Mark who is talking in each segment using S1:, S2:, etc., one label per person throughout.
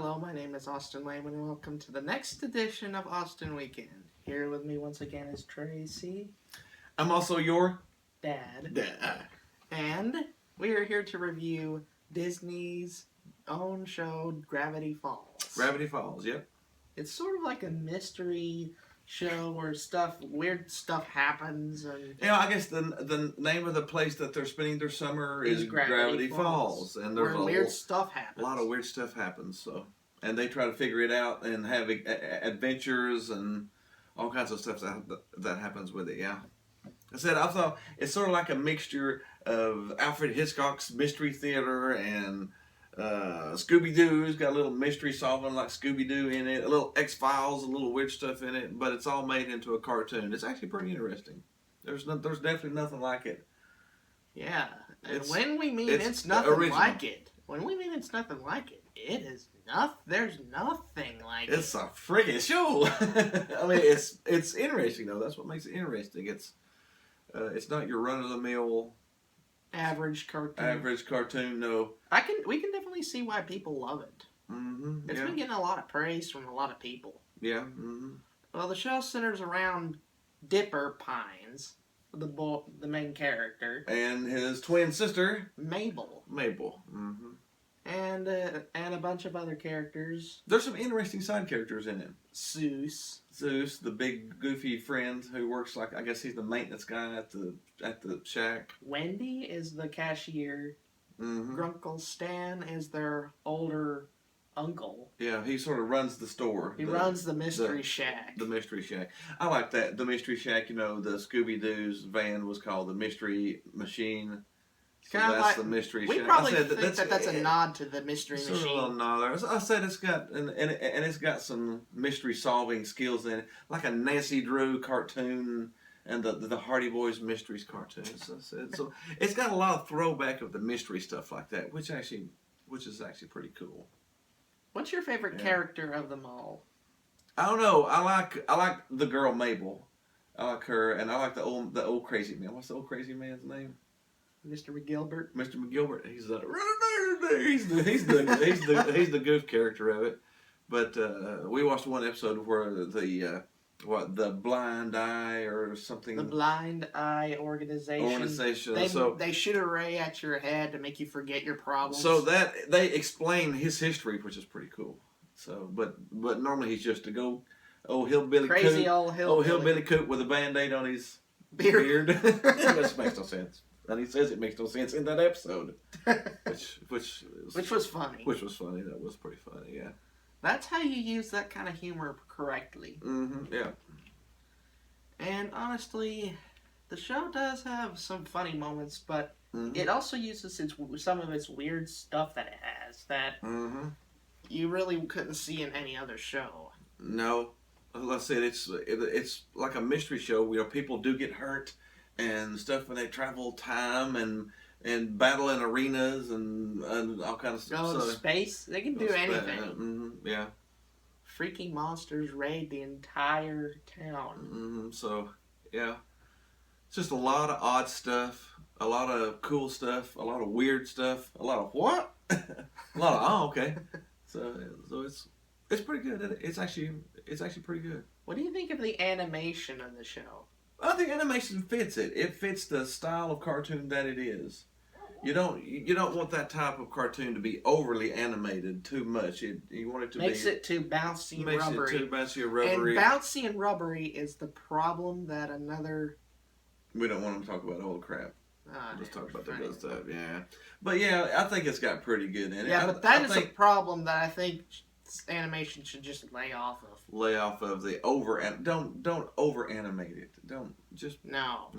S1: Hello, my name is Austin Lehman, and welcome to the next edition of Austin Weekend. Here with me once again is Tracy.
S2: I'm also your
S1: Dad.
S2: dad.
S1: And we are here to review Disney's own show, Gravity Falls.
S2: Gravity Falls, yep.
S1: It's sort of like a mystery show where weird stuff happens. And
S2: I guess the name of the place that they're spending their summer is Gravity Falls. And there's
S1: weird stuff happens.
S2: A lot of weird stuff happens, and they try to figure it out and have adventures and all kinds of stuff that happens with it, yeah. I thought it's sort of like a mixture of Alfred Hitchcock's Mystery Theater and Scooby-Doo's got a little mystery solving like Scooby-Doo in it, a little X-Files, a little weird stuff in it, but it's all made into a cartoon. It's actually pretty interesting. There's definitely nothing like it.
S1: Yeah, and when we mean it's nothing original. Like it, when we mean it's nothing like it, it is nothing. There's nothing like it.
S2: It's a friggin' show. I mean, it's interesting though. That's what makes it interesting. It's not your run-of-the-mill
S1: average cartoon.
S2: No,
S1: we can definitely see why people love it.
S2: Mm-hmm,
S1: It's been getting a lot of praise from a lot of people.
S2: Yeah. Mm-hmm.
S1: Well, the show centers around Dipper Pines, the main character,
S2: and his twin sister
S1: Mabel.
S2: Mm-hmm.
S1: And a bunch of other characters.
S2: There's some interesting side characters in it.
S1: Zeus,
S2: the big goofy friend who works I guess he's the maintenance guy at the shack.
S1: Wendy is the cashier.
S2: Mm-hmm.
S1: Grunkle Stan is their older uncle.
S2: Yeah, he sort of runs the store.
S1: He runs the Mystery Shack.
S2: The Mystery Shack. I like that. The Mystery Shack, the Scooby-Doo's van was called the Mystery Machine. So that's the Mystery Shack.
S1: We probably think that's a nod to the Mystery Machine.
S2: Sort of a little nod there. I said it's got and it's got some mystery solving skills in it, like a Nancy Drew cartoon and the Hardy Boys Mysteries cartoons. So it's got a lot of throwback of the mystery stuff like that, which is actually pretty cool.
S1: What's your favorite character of them all?
S2: I don't know. I like the girl Mabel. I like her, and I like the old crazy man. What's the old crazy man's name?
S1: Mr. McGilbert.
S2: Mr. McGilbert. He's the goof character of it. But we watched one episode where the Blind Eye or something.
S1: The Blind Eye Organization. They shoot a ray at your head to make you forget your problems.
S2: So that they explain his history, which is pretty cool. So, but normally he's just hillbilly
S1: crazy
S2: coot,
S1: old
S2: hillbilly coot with a Band-Aid on his beard. Which makes no sense. And he says it makes no sense in that episode, which
S1: was funny.
S2: Which was funny. That was pretty funny. Yeah.
S1: That's how you use that kind of humor correctly.
S2: Mm-hmm. Yeah.
S1: And honestly, the show does have some funny moments, but it also uses some of its weird stuff that it has that you really couldn't see in any other show.
S2: No, like I said, it's like a mystery show where people do get hurt and stuff when they travel time and battle in arenas and all kinds of stuff.
S1: Go to space. They can do anything.
S2: Mm-hmm. Yeah.
S1: Freaking monsters raid the entire town.
S2: Mm-hmm. So, yeah. It's just a lot of odd stuff, a lot of cool stuff, a lot of weird stuff, a lot of what? A lot of, okay. So it's pretty good. It's actually pretty good.
S1: What do you think of the animation of the show?
S2: I think animation fits it. It fits the style of cartoon that it is. You don't want that type of cartoon to be overly animated too much. You want it to
S1: makes it too bouncy and rubbery.
S2: Makes it too bouncy and rubbery.
S1: And bouncy and rubbery is the problem that another.
S2: We don't want to talk about old crap. Let's talk about the good stuff. Yeah, but yeah, I think it's got pretty good in it.
S1: Yeah, but that is a problem that I think animation should just lay off of.
S2: Lay off of the don't over animate it. Don't just no.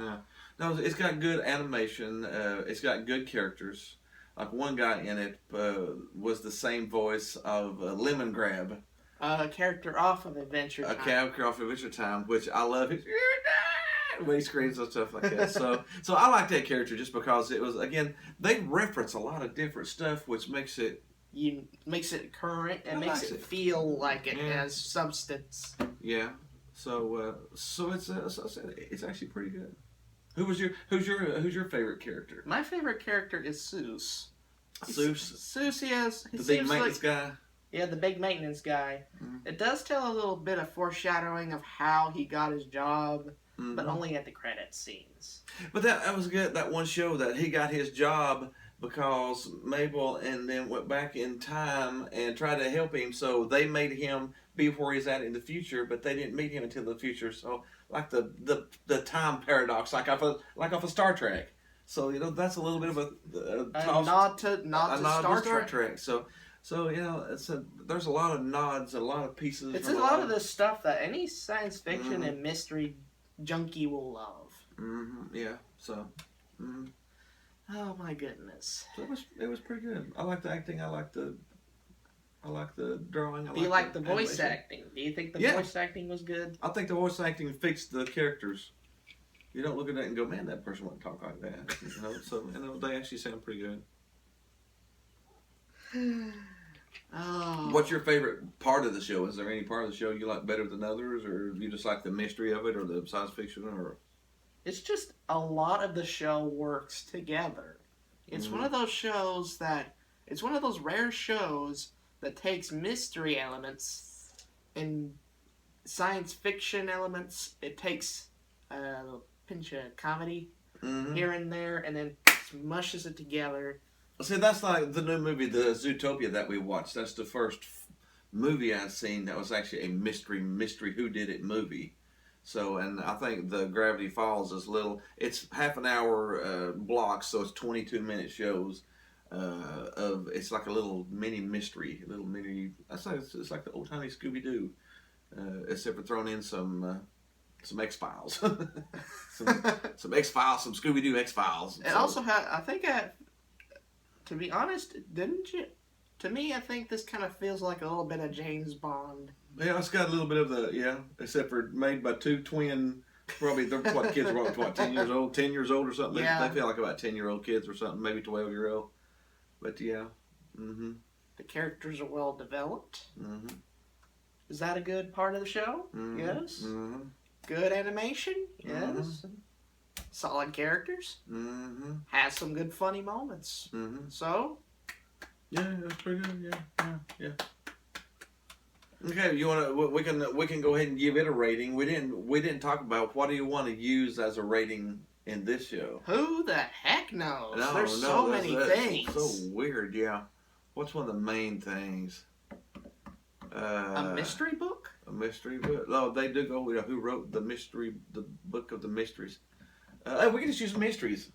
S2: It's got good animation. It's got good characters. Like one guy in it was the same voice of Lemon Grab.
S1: A character off of Adventure Time.
S2: A character off of Adventure Time, which I love. When he screams and stuff like that. So I like that character just because it was, again, they reference a lot of different stuff, which makes it
S1: current and makes it feel like it has substance.
S2: Yeah. So it's actually pretty good. Who's your favorite character?
S1: My favorite character is Zeus.
S2: Zeus.
S1: Zeus, he
S2: the big maintenance guy.
S1: Yeah, the big maintenance guy.
S2: Mm-hmm.
S1: It does tell a little bit of foreshadowing of how he got his job, but
S2: Mm-hmm.
S1: only at the credit scenes.
S2: But that was good. That one show that he got his job because Mabel and then went back in time and tried to help him. So they made him be where he's at in the future, but they didn't meet him until the future. So like the time paradox, like off of Star Trek. So that's a little bit of
S1: A
S2: toss,
S1: nod to
S2: a nod
S1: Star
S2: to Star
S1: Trek.
S2: Trek. So there's a lot of nods, a lot of pieces.
S1: It's
S2: from
S1: a lot of the stuff that any science fiction
S2: Mhm.
S1: and mystery junkie will love.
S2: Yeah. So. Mm-hmm.
S1: Oh my goodness!
S2: So it was pretty good. I like the acting. I like the drawing.
S1: Do you like the voice
S2: animation.
S1: acting? Do you think the
S2: Yeah.
S1: voice acting was good?
S2: I think the voice acting fixed the characters. You don't look at that and go, man, that person wouldn't talk like that. So they actually sound pretty good.
S1: Oh.
S2: What's your favorite part of the show? Is there any part of the show you like better than others, or you just like the mystery of it, or the science fiction, or?
S1: It's just a lot of the show works together. It's one of those shows that it's one of those rare shows that takes mystery elements and science fiction elements. It takes a pinch of comedy here and there, and then mushes it together.
S2: See, that's like the new movie, the Zootopia that we watched. That's the first movie I've seen that was actually a mystery whodunit movie. So, and I think the Gravity Falls is it's half an hour blocks, so it's 22-minute shows. It's like a little mini mystery, it's like the old timey Scooby Doo, except for throwing in some X-Files, some X-Files, some Scooby Doo X-Files.
S1: It also had, I think, to be honest, didn't you? To me, I think this kind of feels like a little bit of James Bond.
S2: Yeah, it's got a little bit of except for made by two twin, probably they're what kids were what 10 years old or something.
S1: Yeah.
S2: They feel like about 10-year-old kids or something, maybe 12-year-old. But yeah,
S1: The characters are well developed.
S2: mm-hmm.
S1: Is that a good part of the show?
S2: Mm-hmm.
S1: Yes.
S2: Mm-hmm.
S1: Good animation? Yes. Solid characters?
S2: Mm-hmm.
S1: Has some good funny moments.
S2: Mm-hmm.
S1: So,
S2: Yeah, that's pretty good. Yeah. Okay, we can go ahead and give it a rating. We didn't talk about what do you want to use as a rating in this show.
S1: who the heck knows? There's so many things.
S2: So weird, yeah. What's one of the main things?
S1: A mystery book?
S2: A mystery book. No, they do go with who wrote the book of the mysteries. We can just use mysteries.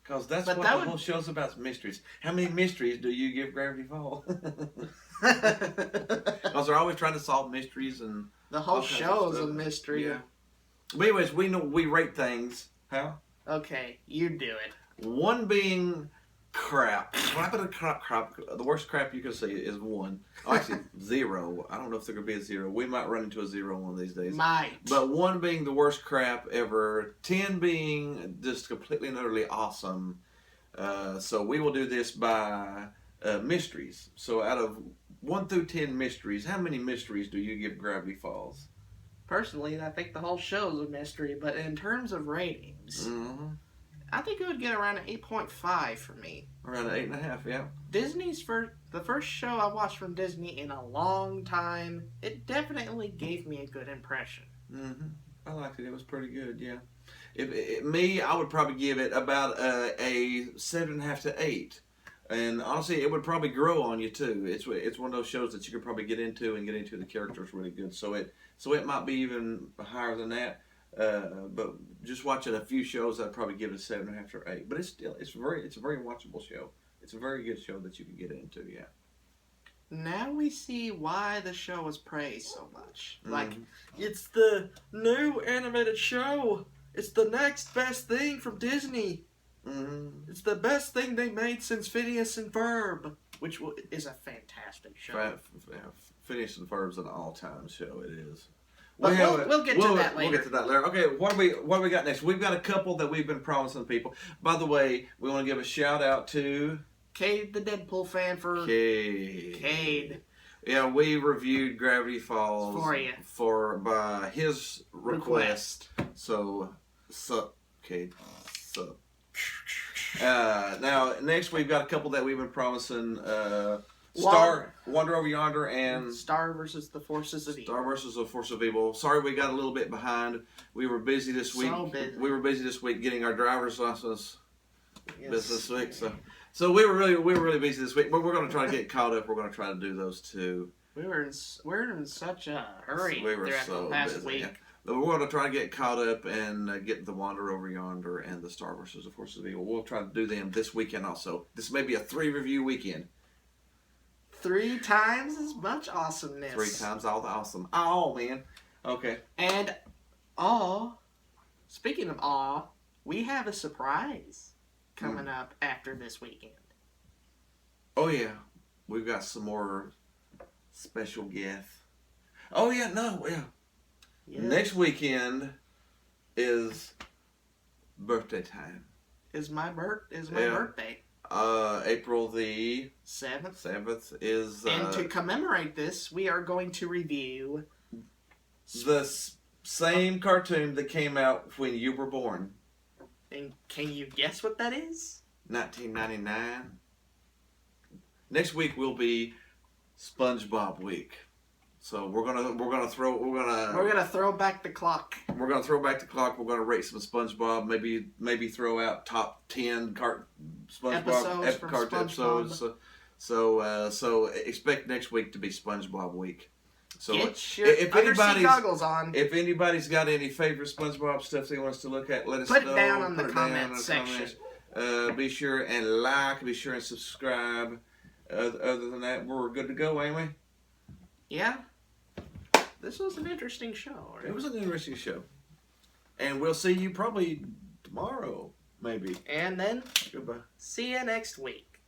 S2: Because that's
S1: But
S2: what
S1: that
S2: the
S1: would-
S2: whole show's about, is mysteries. How many mysteries do you give Gravity Falls?
S1: The
S2: Because they're always trying to solve mysteries and
S1: whole
S2: all kinds of
S1: show is a
S2: stuff.
S1: mystery.
S2: Yeah. But anyways, we know we rate things. How?
S1: Okay, you do it.
S2: One being crap. When I put a crap, the worst crap you can say is 1. Oh, actually, 0. I don't know if there could be a 0. We might run into a 0 one of these days.
S1: Might.
S2: But 1 being the worst crap ever. 10 being just completely and utterly awesome. So we will do this by mysteries. So out of 1 through 10 mysteries, how many mysteries do you give Gravity Falls?
S1: Personally, I think the whole show is a mystery, but in terms of ratings,
S2: Mm-hmm.
S1: I think it would get around an 8.5 for me.
S2: Around an 8.5, yeah.
S1: Disney's the first show I watched from Disney in a long time. It definitely gave me a good impression.
S2: Mm-hmm. I liked it. It was pretty good, yeah. Me, I would probably give it about a 7.5 to 8. And honestly, it would probably grow on you too. It's one of those shows that you could probably get into the characters really good. So it might be even higher than that. But just watching a few shows, I'd probably give it a 7.5 or 8. But it's a very watchable show. It's a very good show that you can get into. Yeah.
S1: Now we see why the show was praised so much.
S2: Mhm.
S1: Like, it's the new animated show. It's the next best thing from Disney.
S2: Mm-hmm.
S1: It's the best thing they made since Phineas and Ferb, which is a fantastic show.
S2: Phineas and Ferb's an all-time show. It is.
S1: But we'll get to that later.
S2: We'll get to that later. Okay, what do we got next? We've got a couple that we've been promising people. By the way, we want to give a shout out to
S1: Cade, the Deadpool fan, for Cade.
S2: Yeah, we reviewed Gravity Falls
S1: For you.
S2: by his request. So, Cade. Now, next we've got a couple that we've been promising Wander Over Yonder, and
S1: Star versus the Forces of Evil.
S2: Star versus the Force of Evil. Sorry, we got a little bit behind. We were busy this week.
S1: So busy.
S2: We were busy this week getting our driver's license this week. So we were really busy this week. But we're going to try to get caught up. We're going to try to do those too.
S1: We're in such a hurry
S2: We were
S1: throughout
S2: so
S1: the past
S2: busy.
S1: week.
S2: Yeah. But we're going to try to get caught up and get the Wander Over Yonder and the Star versus the Force of Evil. We'll try to do them this weekend also. This may be a 3 review weekend.
S1: 3 times as much awesomeness.
S2: 3 times all the awesome. Oh, man. Okay.
S1: And, speaking of awe, we have a surprise coming up after this weekend.
S2: Oh, yeah. We've got some more special guests. Oh, yeah. No, yeah.
S1: Yes.
S2: Next weekend is birthday time.
S1: Is my birthday.
S2: April the
S1: 7th.
S2: is...
S1: and to commemorate this, we are going to review...
S2: the same cartoon that came out when you were born.
S1: And can you guess what that is?
S2: 1999. Next week will be SpongeBob week. So we're gonna
S1: throw back the clock.
S2: We're gonna throw back the clock. We're gonna rate some SpongeBob. Maybe throw out top 10 SpongeBob episodes. So expect next week to be SpongeBob week. So
S1: get your undersea goggles on.
S2: If anybody's got any favorite SpongeBob stuff they want us to look at, let us know.
S1: Put it down in the comment section.
S2: Be sure and like. Be sure and subscribe. Other than that, we're good to go, ain't we?
S1: Yeah. This was an interesting show. Right?
S2: It was an interesting show. And we'll see you probably tomorrow, maybe.
S1: And then,
S2: Goodbye.
S1: see you next week.